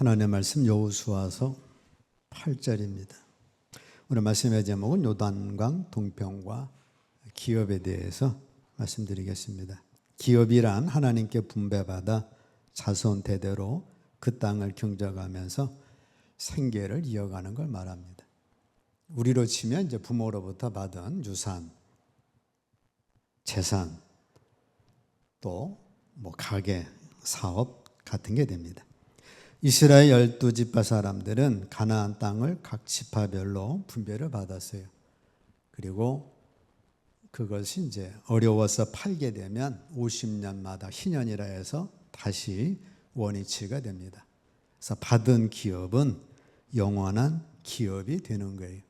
하나님의 말씀 여호수아서 8절입니다. 오늘 말씀의 제목은 요단강 동편과 기업에 대해서 말씀드리겠습니다. 기업이란 하나님께 분배받아 자손 대대로 그 땅을 경작하면서 생계를 이어가는 걸 말합니다. 우리로 치면 이제 부모로부터 받은 유산, 재산, 또 가게, 사업 같은 게 됩니다. 이스라엘 12지파 사람들은 가나안 땅을 각 지파별로 분배를 받았어요. 그리고 그것이 이제 어려워서 팔게 되면 50년마다 희년이라 해서 다시 원위치가 됩니다. 그래서 받은 기업은 영원한 기업이 되는 거예요.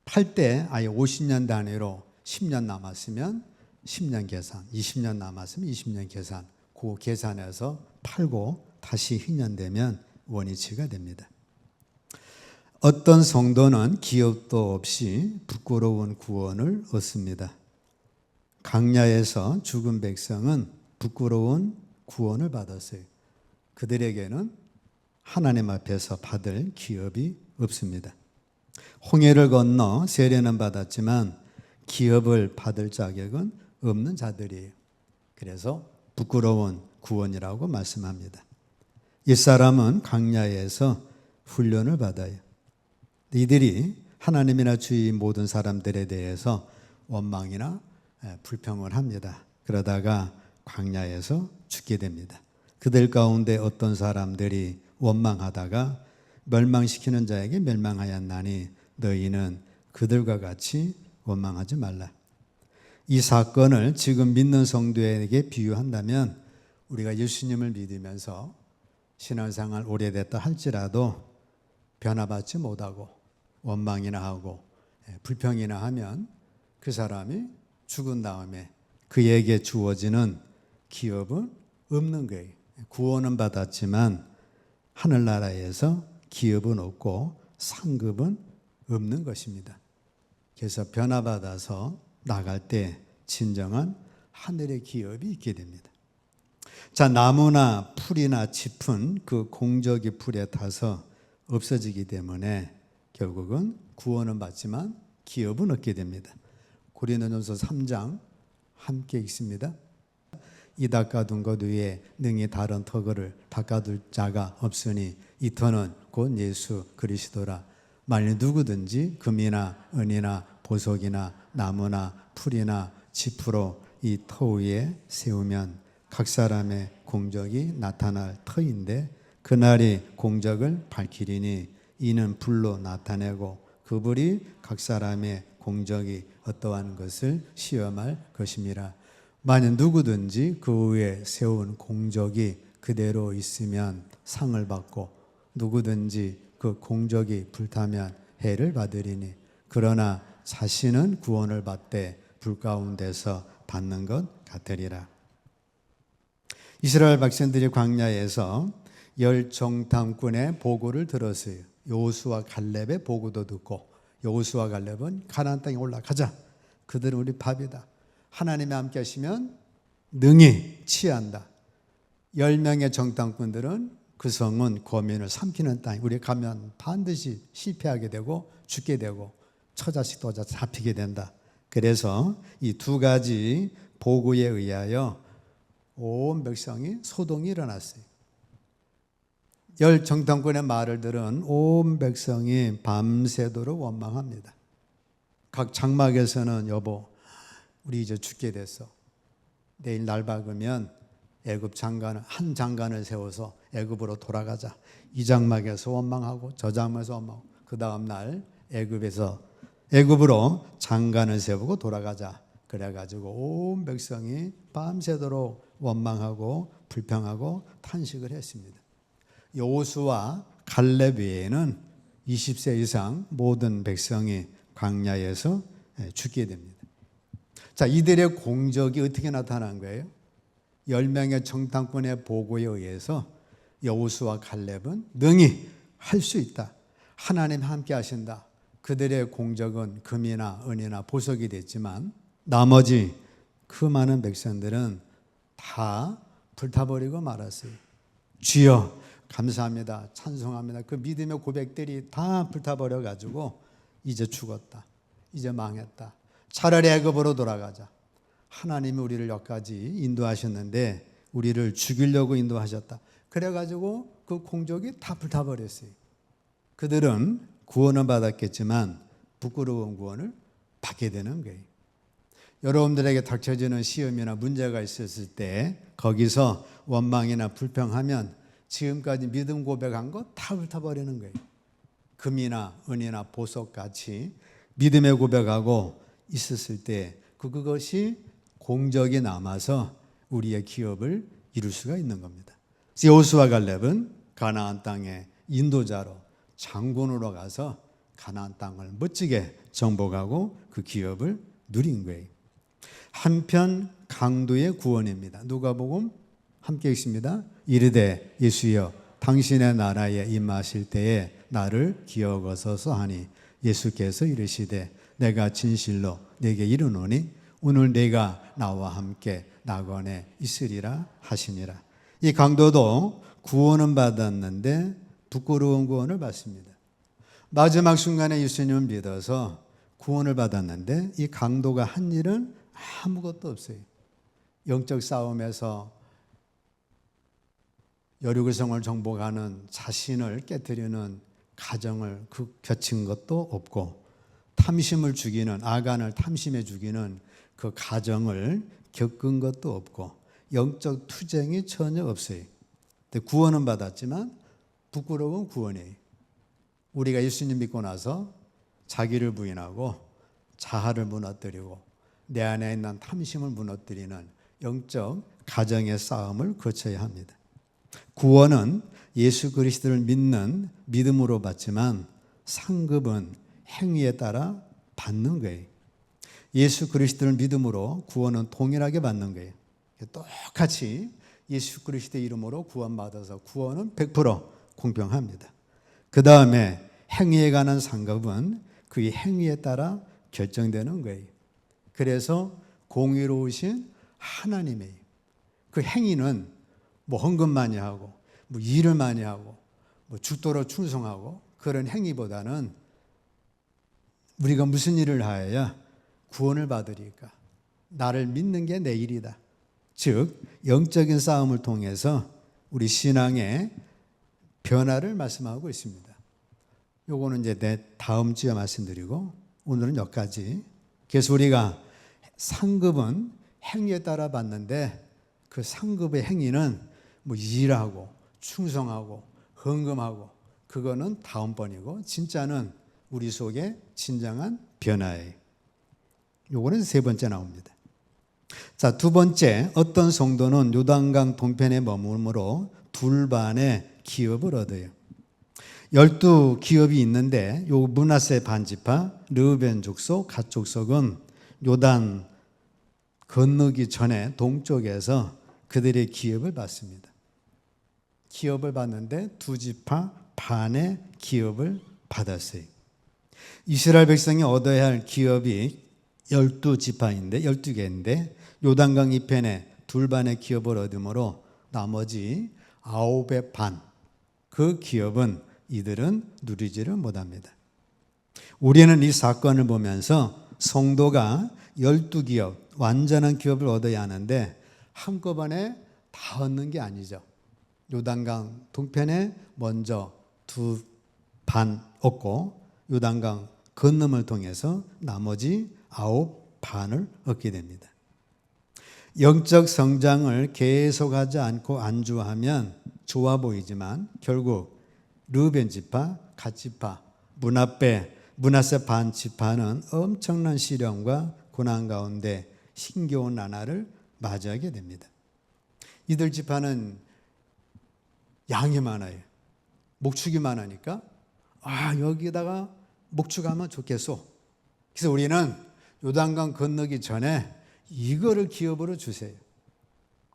팔 때 아예 50년 단위로 10년 남았으면 10년 계산, 20년 남았으면 20년 계산, 그 계산해서 팔고 다시 희년되면 원위치가 됩니다. 어떤 성도는 기업도 없이 부끄러운 구원을 얻습니다. 강야에서 죽은 백성은 부끄러운 구원을 받았어요. 그들에게는 하나님 앞에서 받을 기업이 없습니다. 홍해를 건너 세례는 받았지만 기업을 받을 자격은 없는 자들이에요. 그래서 부끄러운 구원이라고 말씀합니다. 이 사람은 강야에서 훈련을 받아요. 이들이 하나님이나 주위 모든 사람들에 대해서 원망이나 불평을 합니다. 그러다가 광야에서 죽게 됩니다. 그들 가운데 어떤 사람들이 원망하다가 멸망시키는 자에게 멸망하였나니 너희는 그들과 같이 원망하지 말라. 이 사건을 지금 믿는 성도에게 비유한다면 우리가 예수님을 믿으면서 신앙생활 오래됐다 할지라도 변화받지 못하고 원망이나 하고 불평이나 하면 그 사람이 죽은 다음에 그에게 주어지는 기업은 없는 거예요. 구원은 받았지만 하늘나라에서 기업은 없고 상급은 없는 것입니다. 그래서 변화받아서 나갈 때 진정한 하늘의 기업이 있게 됩니다. 자, 나무나 풀이나 짚은 그 공적이 불에 타서 없어지기 때문에 결국은 구원은 받지만 기업은 얻게 됩니다. 고린도전서 3장 함께 읽습니다. 이 닦아둔 것 위에 능히 다른 터거를 닦아둘 자가 없으니 이 터는 곧 예수 그리스도라. 만일 누구든지 금이나 은이나 보석이나 나무나 풀이나 짚으로 이 터 위에 세우면 각 사람의 공적이 나타날 터인데 그날이 공적을 밝히리니 이는 불로 나타내고 그 불이 각 사람의 공적이 어떠한 것을 시험할 것임이라. 만약 누구든지 그 위에 세운 공적이 그대로 있으면 상을 받고 누구든지 그 공적이 불타면 해를 받으리니 그러나 자신은 구원을 받되 불 가운데서 받는 것 같으리라. 이스라엘 백성들이 광야에서 열 정탐꾼의 보고를 들었어요. 여호수아 갈렙의 보고도 듣고 여호수아 갈렙은 가나안 땅에 올라가자. 그들은 우리 밥이다. 하나님이 함께 하시면 능히 취한다. 10명의 정탐꾼들은 그 성은 거민을 삼키는 땅, 우리 가면 반드시 실패하게 되고 죽게 되고 처자식 도자 잡히게 된다. 그래서 이 두 가지 보고에 의하여 온 백성이 소동이 일어났어요. 열 정탐꾼의 말을 들은 온 백성이 밤새도록 원망합니다. 각 장막에서는 여보, 우리 이제 죽게 됐어. 내일 날 밝으면 애굽 장관을 한 장관을 세워서 애굽으로 돌아가자. 이 장막에서 원망하고 저 장막에서 원망하고 그 다음 날 애굽으로 장관을 세우고 돌아가자. 그래가지고 온 백성이 밤새도록 원망하고 불평하고 탄식을 했습니다. 여호수아 갈렙 외에는 20세 이상 모든 백성이 광야에서 죽게 됩니다. 자, 이들의 공적이 어떻게 나타난 거예요? 10명의 정탐꾼의 보고에 의해서 여호수아 갈렙은 능히 할 수 있다. 하나님 함께 하신다. 그들의 공적은 금이나 은이나 보석이 됐지만 나머지 그 많은 백성들은 다 불타버리고 말았어요. 주여, 감사합니다, 찬송합니다. 그 믿음의 고백들이 다 불타버려 가지고 이제 죽었다, 이제 망했다, 차라리 애굽으로 돌아가자. 하나님이 우리를 여기까지 인도하셨는데 우리를 죽이려고 인도하셨다. 그래가지고 그 공적이 다 불타버렸어요. 그들은 구원은 받았겠지만 부끄러운 구원을 받게 되는 거예요. 여러분들에게 닥쳐지는 시험이나 문제가 있었을 때 거기서 원망이나 불평하면 지금까지 믿음 고백한 거 다 불타버리는 거예요. 금이나 은이나 보석같이 믿음의 고백하고 있었을 때 그것이 공적이 남아서 우리의 기업을 이룰 수가 있는 겁니다. 여호수아 갈렙은 가나안 땅의 인도자로 장군으로 가서 가나안 땅을 멋지게 정복하고 그 기업을 누린 거예요. 한편 강도의 구원입니다. 누가복음 함께 읽습니다. 이르되 예수여 당신의 나라에 임하실 때에 나를 기억하소서 하니 예수께서 이르시되 내가 진실로 네게 이르노니 오늘 네가 나와 함께 낙원에 있으리라 하시니라. 이 강도도 구원은 받았는데 부끄러운 구원을 받습니다. 마지막 순간에 예수님을 믿어서 구원을 받았는데 이 강도가 한 일은 아무것도 없어요. 영적 싸움에서 여리고성을 정복하는 자신을 깨뜨리는 가정을 겪은 것도 없고 탐심을 죽이는 아간을 탐심에 죽이는 그 가정을 겪은 것도 없고 영적 투쟁이 전혀 없어요. 근데 구원은 받았지만 부끄러운 구원이에요. 우리가 예수님 믿고 나서 자기를 부인하고 자아를 무너뜨리고 내 안에 있는 탐심을 무너뜨리는 영적 가정의 싸움을 거쳐야 합니다. 구원은 예수 그리스도를 믿는 믿음으로 받지만 상급은 행위에 따라 받는 거예요. 예수 그리스도를 믿음으로 구원은 동일하게 받는 거예요. 똑같이 예수 그리스도의 이름으로 구원받아서 구원은 100% 공평합니다. 그 다음에 행위에 관한 상급은 그 행위에 따라 결정되는 거예요. 그래서 공의로우신 하나님이에요. 그 행위는 뭐 헌금 많이 하고 뭐 일을 많이 하고 뭐 죽도록 충성하고 그런 행위보다는 우리가 무슨 일을 하여야 구원을 받으리까? 나를 믿는 게 내 일이다. 즉 영적인 싸움을 통해서 우리 신앙의 변화를 말씀하고 있습니다. 요거는 이제 내 다음 주에 말씀드리고 오늘은 여기까지. 그래서 우리가 상급은 행위에 따라 받는데 그 상급의 행위는 뭐 일하고 충성하고 헌금하고 그거는 다음번이고 진짜는 우리 속에 진정한 변화예요. 요거는 세 번째 나옵니다. 자, 두 번째, 어떤 성도는 요단강 동편에 머물므로 둘반의 기업을 얻어요. 12기업이 있는데 요 므낫세 반지파, 르우벤 족속, 갓 족속은 요단 건너기 전에 동쪽에서 그들의 기업을 받습니다. 기업을 받는데 두 지파 반의 기업을 받았어요. 이스라엘 백성이 얻어야 할 기업이 12지파인데 12개인데 요단강 이편에 둘반의 기업을 얻음으로 나머지 9의 반, 그 기업은 이들은 누리지를 못합니다. 우리는 이 사건을 보면서 성도가 12기업, 완전한 기업을 얻어야 하는데 한꺼번에 다 얻는 게 아니죠. 요단강 동편에 먼저 두 반 얻고 요단강 건너을 통해서 나머지 9반을 얻게 됩니다. 영적 성장을 계속하지 않고 안주하면 좋아 보이지만 결국 르우벤 지파, 갓 지파, 므낫세 반 지파는 엄청난 시련과 고난 가운데 힘겨운 나날을 맞이하게 됩니다. 이들 지파는 양이 많아요. 목축이 많으니까 여기다가 목축하면 좋겠소. 그래서 우리는 요단강 건너기 전에 이거를 기업으로 주세요.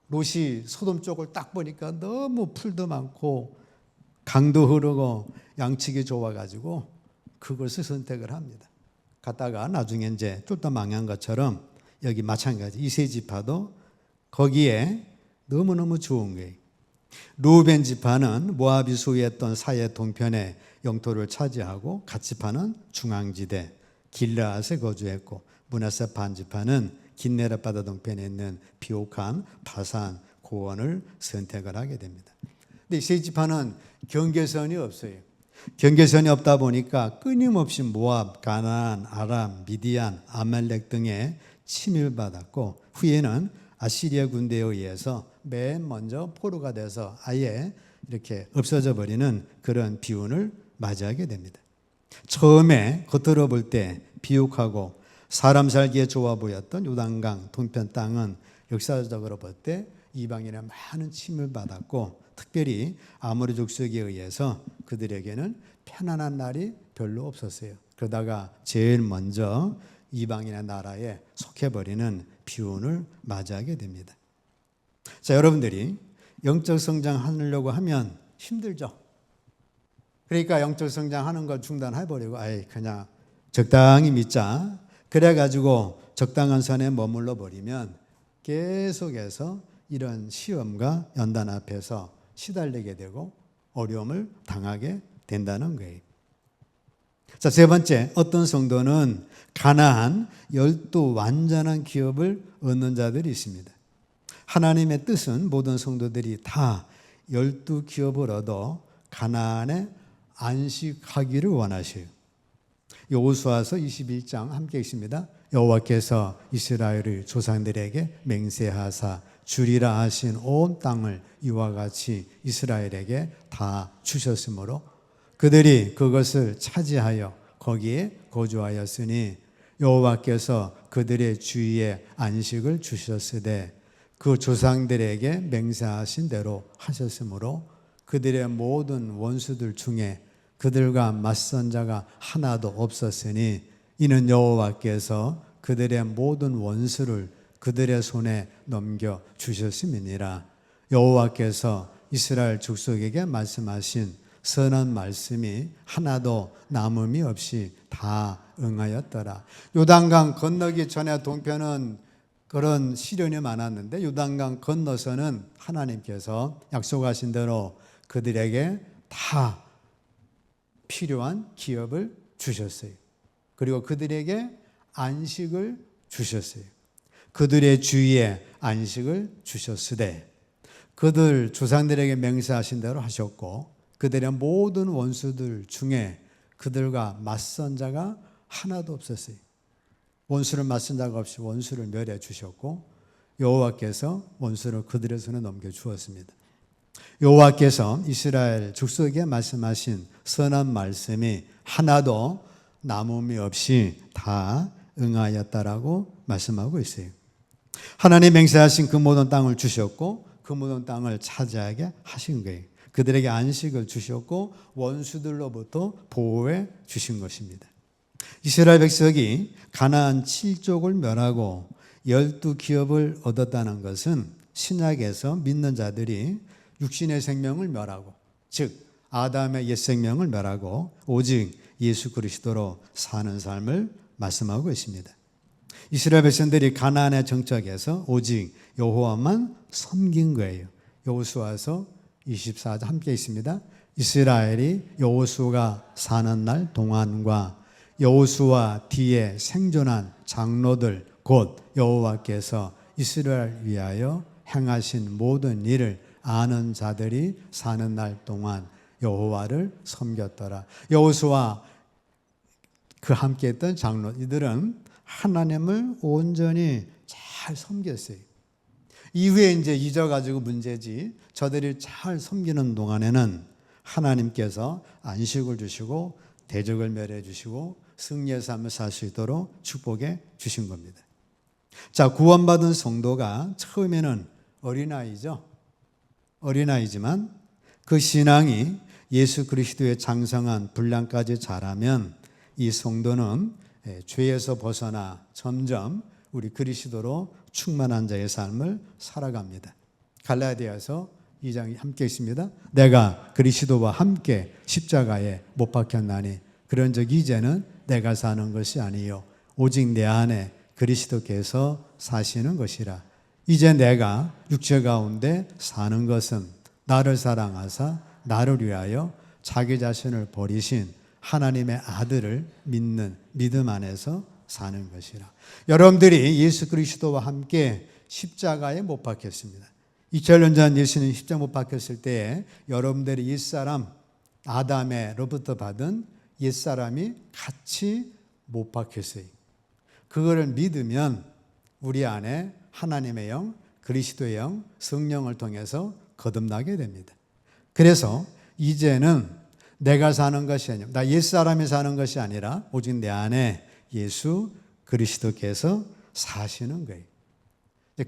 롯이 소돔 쪽을 딱 보니까 너무 풀도 많고 강도 흐르고 양측이 좋아가지고 그것을 선택을 합니다. 갔다가 나중에 이제 쫄다 망한 것처럼 여기 마찬가지 이 세 지파도 거기에 너무너무 좋은 거예요. 루벤 지파는 모압이 소유했던 사해 동편의 영토를 차지하고 갓 지파는 중앙지대 길르앗에 거주했고, 므낫세 반 지파는 긴네렛 바다 동편에 있는 비옥한 바산 고원을 선택을 하게 됩니다. 근데 세 지파는 경계선이 없어요. 경계선이 없다 보니까 끊임없이 모압, 가나안, 아람, 미디안, 아말렉 등에 침입받았고, 후에는 아시리아 군대에 의해서 맨 먼저 포로가 돼서 아예 이렇게 없어져 버리는 그런 비운을 맞이하게 됩니다. 처음에 겉으로 볼 때 비옥하고 사람 살기에 좋아 보였던 요단강 동편 땅은 역사적으로 볼 때 이방인의 많은 침을 받았고, 특별히 아모리 족속에 의해서 그들에게는 편안한 날이 별로 없었어요. 그러다가 제일 먼저 이방인의 나라에 속해버리는 비운을 맞이하게 됩니다. 자, 여러분들이 영적 성장하려고 하면 힘들죠. 그러니까 영적 성장하는 걸 중단해버리고 그냥 적당히 믿자. 그래가지고 적당한 선에 머물러 버리면 계속해서 이런 시험과 연단 앞에서 시달리게 되고 어려움을 당하게 된다는 거예요. 자, 세 번째, 어떤 성도는 가나안 12 완전한 기업을 얻는 자들이 있습니다. 하나님의 뜻은 모든 성도들이 다 12 기업을 얻어 가나안에 안식하기를 원하셔요. 여호수아서 21장 함께 있습니다. 여호와께서 이스라엘의 조상들에게 맹세하사 주리라 하신 온 땅을 이와 같이 이스라엘에게 다 주셨으므로 그들이 그것을 차지하여 거기에 거주하였으니 여호와께서 그들의 주위에 안식을 주셨으되 그 조상들에게 맹세하신 대로 하셨으므로 그들의 모든 원수들 중에 그들과 맞선 자가 하나도 없었으니 이는 여호와께서 그들의 모든 원수를 그들의 손에 넘겨 주셨음이니라. 여호와께서 이스라엘 족속에게 말씀하신 선한 말씀이 하나도 남음이 없이 다 응하였더라. 요단강 건너기 전에 동편은 그런 시련이 많았는데 요단강 건너서는 하나님께서 약속하신 대로 그들에게 다 필요한 기업을 주셨어요. 그리고 그들에게 안식을 주셨어요. 그들의 주위에 안식을 주셨으되 그들 조상들에게 맹세하신 대로 하셨고 그들의 모든 원수들 중에 그들과 맞선 자가 하나도 없었어요. 원수를 맞선 자가 없이 원수를 멸해 주셨고 여호와께서 원수를 그들의 손에 넘겨 주었습니다. 여호와께서 이스라엘 족속에게 말씀하신 선한 말씀이 하나도 남음이 없이 다 응하였다라고 말씀하고 있어요. 하나님 맹세하신 그 모든 땅을 주셨고 그 모든 땅을 차지하게 하신 거예요. 그들에게 안식을 주셨고 원수들로부터 보호해 주신 것입니다. 이스라엘 백성이 가나안 7족을 멸하고 12 기업을 얻었다는 것은 신약에서 믿는 자들이 육신의 생명을 멸하고 즉 아담의 옛 생명을 멸하고 오직 예수 그리스도로 사는 삶을 말씀하고 있습니다. 이스라엘 백성들이 가나안에 정착해서 오직 여호와만 섬긴 거예요. 여호수아서 24장 함께 있습니다. 이스라엘이 여호수아가 사는 날 동안과 여호수아 뒤에 생존한 장로들 곧 여호와께서 이스라엘 위하여 행하신 모든 일을 아는 자들이 사는 날 동안 여호와를 섬겼더라. 여호수아 그 함께했던 장로 이들은 하나님을 온전히 잘 섬겼어요. 이후에 이제 잊어가지고 문제지 저들이 잘 섬기는 동안에는 하나님께서 안식을 주시고 대적을 멸해 주시고 승리의 삶을 살 수 있도록 축복해 주신 겁니다. 자, 구원받은 성도가 처음에는 어린아이죠. 어린아이지만 그 신앙이 예수 그리스도의 장성한 분량까지 자라면 이 성도는 죄에서 벗어나 점점 우리 그리스도로 충만한 자의 삶을 살아갑니다. 갈라디아서 2장 함께 있습니다. 내가 그리스도와 함께 십자가에 못 박혔나니 그런즉 이제는 내가 사는 것이 아니요 오직 내 안에 그리스도께서 사시는 것이라. 이제 내가 육체 가운데 사는 것은 나를 사랑하사 나를 위하여 자기 자신을 버리신 하나님의 아들을 믿는 믿음 안에서 사는 것이라. 여러분들이 예수 그리스도와 함께 십자가에 못 박혔습니다. 2000년 전 예수님 십자가 못 박혔을 때에 여러분들이 옛사람 아담으로부터 받은 옛사람이 같이 못 박혔어요. 그거를 믿으면 우리 안에 하나님의 영, 그리스도의 영, 성령을 통해서 거듭나게 됩니다. 그래서 이제는 내가 사는 것이 아니라, 나 옛사람이 사는 것이 아니라 오직 내 안에 예수 그리스도께서 사시는 거예요.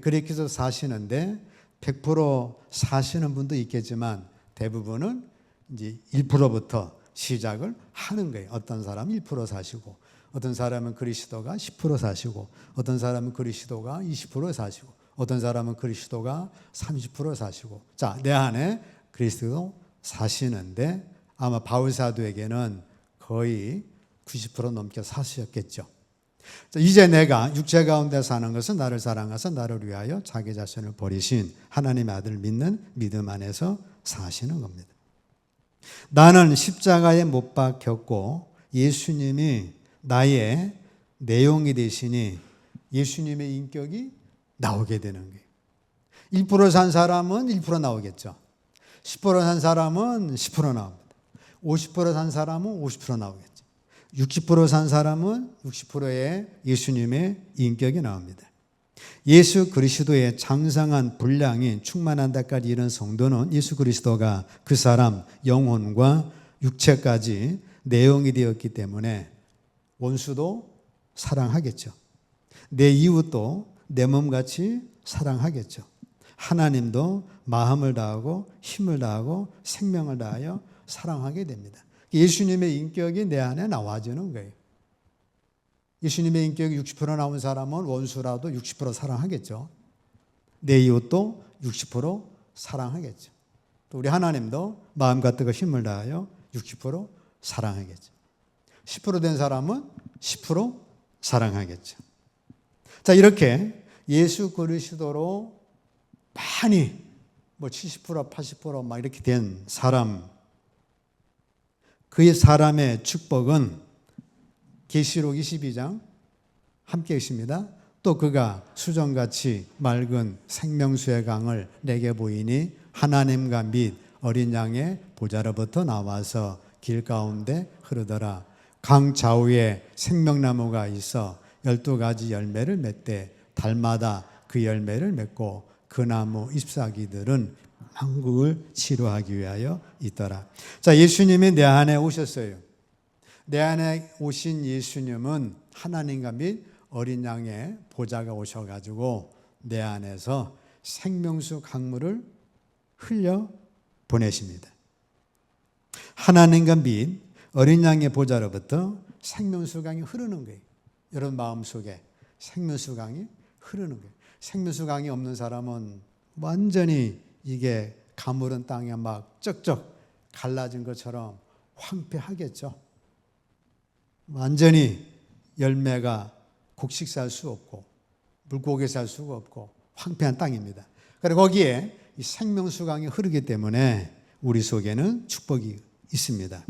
그렇게 해서 사시는데 100% 사시는 분도 있겠지만 대부분은 이제 1%부터 시작을 하는 거예요. 어떤 사람은 1% 사시고, 어떤 사람은 그리스도가 10% 사시고, 어떤 사람은 그리스도가 20% 사시고, 어떤 사람은 그리스도가 30% 사시고. 자, 내 안에 그리스도 사시는데 아마 바울 사도에게는 거의 90% 넘게 사셨겠죠. 자, 이제 내가 육체 가운데 사는 것은 나를 사랑하사 나를 위하여 자기 자신을 버리신 하나님의 아들을 믿는 믿음 안에서 사시는 겁니다. 나는 십자가에 못 박혔고 예수님이 나의 내용이 되시니 예수님의 인격이 나오게 되는 거예요. 1% 산 사람은 1% 나오겠죠. 10% 산 사람은 10% 나옵니다. 50% 산 사람은 50% 나오겠죠. 60% 산 사람은 60%의 예수님의 인격이 나옵니다. 예수 그리스도의 장성한 분량이 충만한 데까지 이른 성도는 예수 그리스도가 그 사람 영혼과 육체까지 내용이 되었기 때문에 원수도 사랑하겠죠. 내 이웃도 내 몸같이 사랑하겠죠. 하나님도 마음을 다하고 힘을 다하고 생명을 다하여 사랑하게 됩니다. 예수님의 인격이 내 안에 나와지는 거예요. 예수님의 인격이 60% 나온 사람은 원수라도 60% 사랑하겠죠. 내 이웃도 60% 사랑하겠죠. 또 우리 하나님도 마음과 뜻과 힘을 다하여 60% 사랑하겠죠. 10%된 사람은 10% 사랑하겠죠. 자, 이렇게 예수 그리스도로 많이 70% 80% 이렇게 된 사람, 그의 사람의 축복은 계시록 22장 함께 있습니다. 또 그가 수정같이 맑은 생명수의 강을 내게 보이니 하나님과 및 어린 양의 보좌로부터 나와서 길 가운데 흐르더라. 강 좌우에 생명나무가 있어 12가지 열매를 맺되 달마다 그 열매를 맺고 그 나무 잎사귀들은 만국을 치료하기 위하여 있더라. 자, 예수님이 내 안에 오셨어요. 내 안에 오신 예수님은 하나님과 및 어린 양의 보좌가 오셔가지고 내 안에서 생명수 강물을 흘려 보내십니다. 하나님과 및 어린 양의 보좌로부터 생명수 강이 흐르는 거예요. 여러분 마음속에 생명수 강이 흐르는 거예요. 생명수 강이 없는 사람은 완전히 이게 가물은 땅에 막 쩍쩍 갈라진 것처럼 황폐하겠죠. 완전히 열매가 곡식 살 수 없고 물고기 살 수가 없고 황폐한 땅입니다. 그리고 거기에 이 생명수강이 흐르기 때문에 우리 속에는 축복이 있습니다.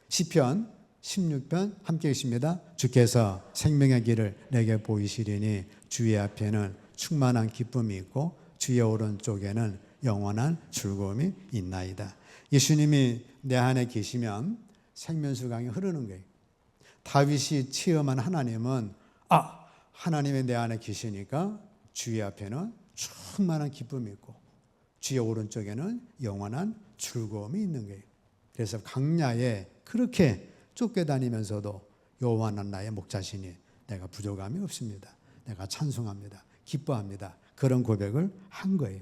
시편 16편 함께 있습니다. 주께서 생명의 길을 내게 보이시리니 주의 앞에는 충만한 기쁨이 있고 주의 오른쪽에는 영원한 즐거움이 있나이다. 예수님이 내 안에 계시면 생명수강이 흐르는 거예요. 다윗이 체험한 하나님은 하나님이 내 안에 계시니까 주의 앞에는 충만한 기쁨이 있고 주의 오른쪽에는 영원한 즐거움이 있는 거예요. 그래서 강야에 그렇게 쫓겨다니면서도 여호와는 나의 목자시니 내가 부족함이 없습니다. 내가 찬송합니다. 기뻐합니다. 그런 고백을 한 거예요.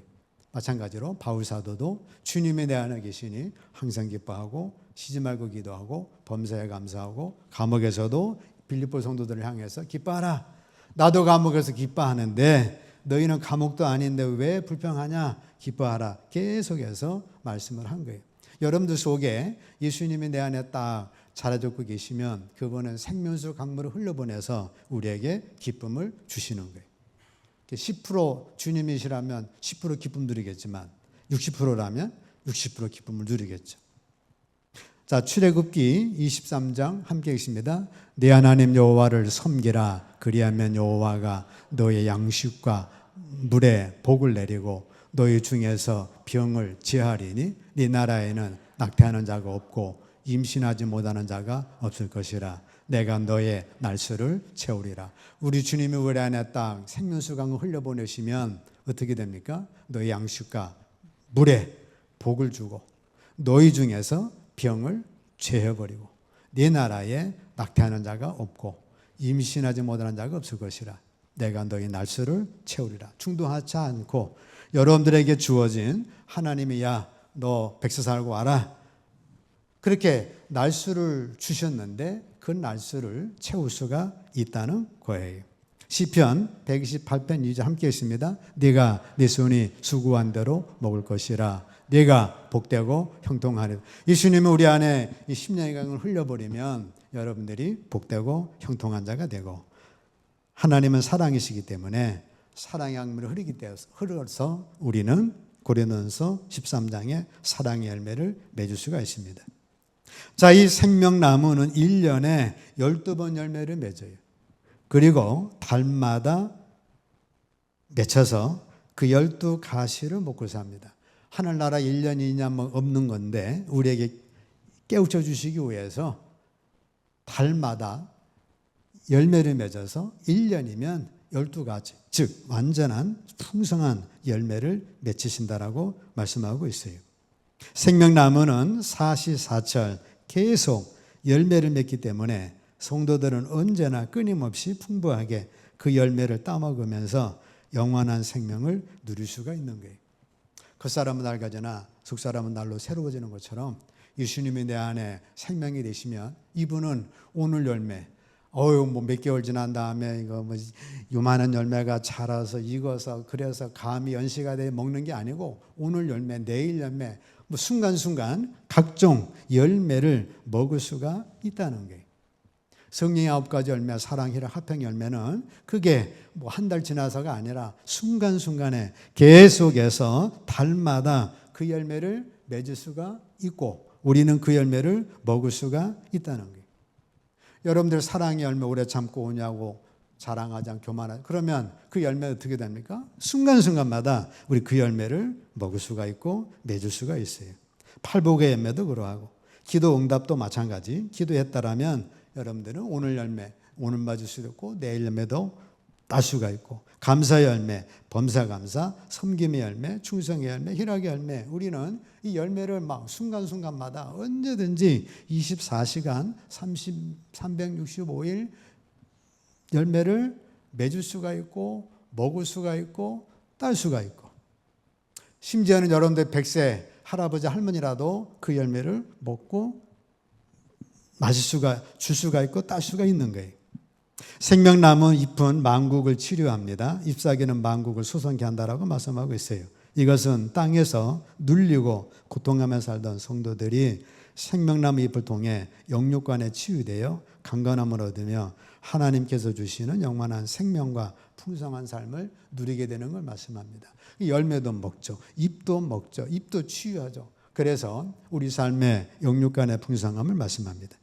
마찬가지로 바울 사도도 주님이 내 안에 계시니 항상 기뻐하고 쉬지 말고 기도하고 범사에 감사하고 감옥에서도 빌립보 성도들을 향해서 기뻐하라. 나도 감옥에서 기뻐하는데 너희는 감옥도 아닌데 왜 불평하냐? 기뻐하라. 계속해서 말씀을 한 거예요. 여러분들 속에 예수님이 내 안에 딱 자라잡고 계시면 그분은 생명수 강물을 흘려보내서 우리에게 기쁨을 주시는 거예요. 10% 주님이시라면 10% 기쁨 드리겠지만 60%라면 60% 기쁨을 누리겠죠. 자, 출애굽기 23장 함께 읽습니다. 네 하나님 여호와를 섬기라. 그리하면 여호와가 너의 양식과 물에 복을 내리고 너희 중에서 병을 제하리니 네 나라에는 낙태하는 자가 없고 임신하지 못하는 자가 없을 것이라. 내가 너의 날수를 채우리라. 우리 주님이 우리 안에 딱 생명수강을 흘려보내시면 어떻게 됩니까? 너의 양식과 물에 복을 주고 너희 중에서 병을 제해버리고 네 나라에 낙태하는 자가 없고 임신하지 못하는 자가 없을 것이라. 내가 너희 날수를 채우리라. 충동하지 않고 여러분들에게 주어진 하나님이 야, 너 백세 살고 와라. 그렇게 날수를 주셨는데 그 날수를 채울 수가 있다는 거예요. 시편 128편 2절 함께 있습니다. 네가 네 손이 수고한 대로 먹을 것이라. 네가 복되고 형통하리라. 예수님은 우리 안에 이 심령의 강을 흘려버리면 여러분들이 복되고 형통한 자가 되고, 하나님은 사랑이시기 때문에 사랑의 강물이 흘러서 우리는 고린도전서 13장에 사랑의 열매를 맺을 수가 있습니다. 자, 이 생명나무는 1년에 12번 열매를 맺어요. 그리고 달마다 맺혀서 그 12가시를 먹고 삽니다. 하늘나라 1년 2년 뭐 없는 건데 우리에게 깨우쳐 주시기 위해서 달마다 열매를 맺어서 1년이면 12가지, 즉 완전한 풍성한 열매를 맺히신다라고 말씀하고 있어요. 생명나무는 사시사철 계속 열매를 맺기 때문에 성도들은 언제나 끊임없이 풍부하게 그 열매를 따먹으면서 영원한 생명을 누릴 수가 있는 거예요. 겉사람은 낡아지나 속사람은 날로 새로워지는 것처럼 예수님이 내 안에 생명이 되시면 이분은 오늘 열매, 뭐 몇 개월 지난 다음에 이거 뭐 요만한 열매가 자라서 익어서 그래서 감이 연시가 돼 먹는 게 아니고 오늘 열매, 내일 열매, 뭐 순간순간 각종 열매를 먹을 수가 있다는 거예요. 성령의 9가지 열매, 사랑, 희락, 화평 열매는 그게 뭐 한 달 지나서가 아니라 순간순간에 계속해서 달마다 그 열매를 맺을 수가 있고 우리는 그 열매를 먹을 수가 있다는 거예요. 여러분들 사랑의 열매 오래 참고 오냐고 자랑하지 않고 교만하지, 그러면 그 열매가 어떻게 됩니까? 순간순간마다 우리 그 열매를 먹을 수가 있고 맺을 수가 있어요. 팔복의 열매도 그러하고 기도 응답도 마찬가지. 기도했다라면 여러분들은 오늘 열매, 오늘 맞을 수도 있고 내일 열매도 딸 수가 있고, 감사의 열매, 범사감사, 섬김의 열매, 충성의 열매, 희락의 열매, 우리는 이 열매를 막 순간순간마다 언제든지 24시간 365일 열매를 맺을 수가 있고 먹을 수가 있고 딸 수가 있고, 심지어는 여러분들 100세 할아버지 할머니라도 그 열매를 먹고 줄 수가 있고 딸 수가 있는 거예요. 생명나무 잎은 만국을 치료합니다. 잎사귀는 만국을 소성케 한다라고 말씀하고 있어요. 이것은 땅에서 눌리고 고통하며 살던 성도들이 생명나무 잎을 통해 영육간에 치유되어 강건함을 얻으며 하나님께서 주시는 영원한 생명과 풍성한 삶을 누리게 되는 걸 말씀합니다. 열매도 먹죠. 잎도 먹죠. 잎도 치유하죠. 그래서 우리 삶의 영육간의 풍성함을 말씀합니다.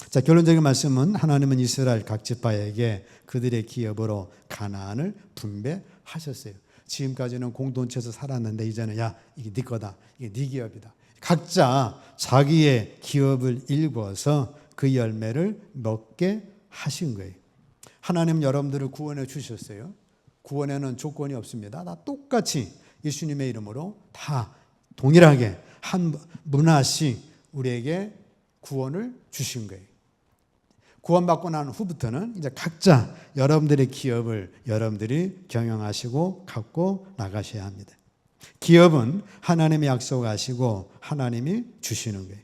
자, 결론적인 말씀은 하나님은 이스라엘 각 지파에게 그들의 기업으로 가나안을 분배하셨어요. 지금까지는 공동체에서 살았는데 이제는 야, 이게 네 거다. 이게 네 기업이다. 각자 자기의 기업을 일궈서 그 열매를 먹게 하신 거예요. 하나님 여러분들을 구원해 주셨어요. 구원에는 조건이 없습니다. 다 똑같이 예수님의 이름으로 다 동일하게 한 문화씩 우리에게 구원을 주신 거예요. 구원받고 난 후부터는 이제 각자 여러분들의 기업을 여러분들이 경영하시고 갖고 나가셔야 합니다. 기업은 하나님이 약속하시고 하나님이 주시는 거예요.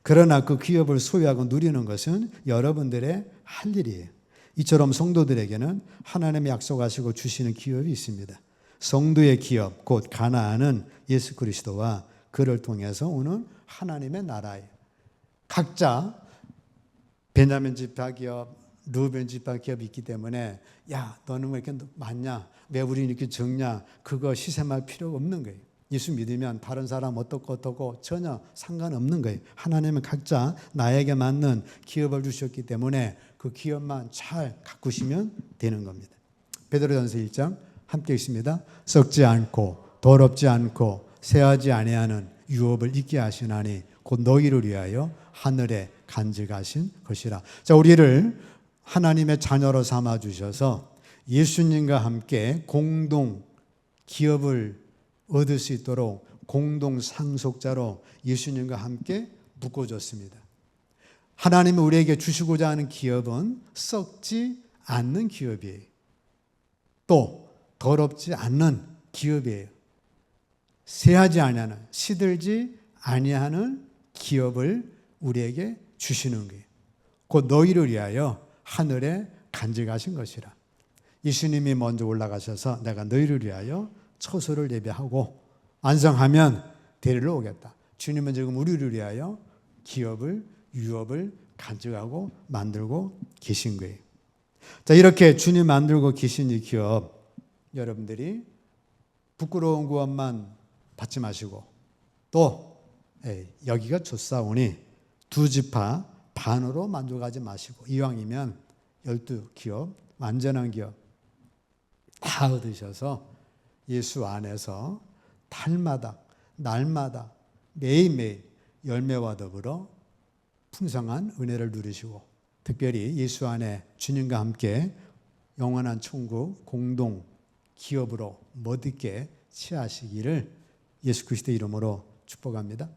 그러나 그 기업을 소유하고 누리는 것은 여러분들의 할 일이에요. 이처럼 성도들에게는 하나님이 약속하시고 주시는 기업이 있습니다. 성도의 기업, 곧 가나안은 예수 그리스도와 그를 통해서 오는 하나님의 나라예요. 각자 베냐민 지파 기업, 루벤 지파 기업이 있기 때문에 야, 너는 왜 이렇게 많냐? 왜 우리는 이렇게 적냐? 그거 시샘할 필요가 없는 거예요. 예수 믿으면 다른 사람 어떻고 전혀 상관없는 거예요. 하나님은 각자 나에게 맞는 기업을 주셨기 때문에 그 기업만 잘 가꾸시면 되는 겁니다. 베드로전서 1장 함께 읽습니다. 썩지 않고 더럽지 않고 새하지 아니하는 유업을 잊게 하시나니 곧 너희를 위하여 하늘에 간직하신 것이라. 자, 우리를 하나님의 자녀로 삼아 주셔서 예수님과 함께 공동 기업을 얻을 수 있도록 공동 상속자로 예수님과 함께 묶어줬습니다. 하나님이 우리에게 주시고자 하는 기업은 썩지 않는 기업이에요. 또 더럽지 않는 기업이에요. 새하지 아니하는, 시들지 아니하는 기업을 우리에게 주시는 거예요. 곧 너희를 위하여 하늘에 간직하신 것이라. 예수님이 먼저 올라가셔서 내가 너희를 위하여 처소를 예비하고 완성하면 데리러 오겠다. 주님은 지금 우리를 위하여 기업을, 유업을 간직하고 만들고 계신 거예요. 자, 이렇게 주님 만들고 계신 이 기업, 여러분들이 부끄러운 구원만 받지 마시고 또 여기가 좋사오니 두 지파 반으로 만족하지 마시고 이왕이면 12기업, 완전한 기업 다 얻으셔서 예수 안에서 달마다 날마다 매일매일 열매와 더불어 풍성한 은혜를 누리시고 특별히 예수 안에 주님과 함께 영원한 천국 공동 기업으로 멋있게 취하시기를 예수 그리스도의 이름으로 축복합니다.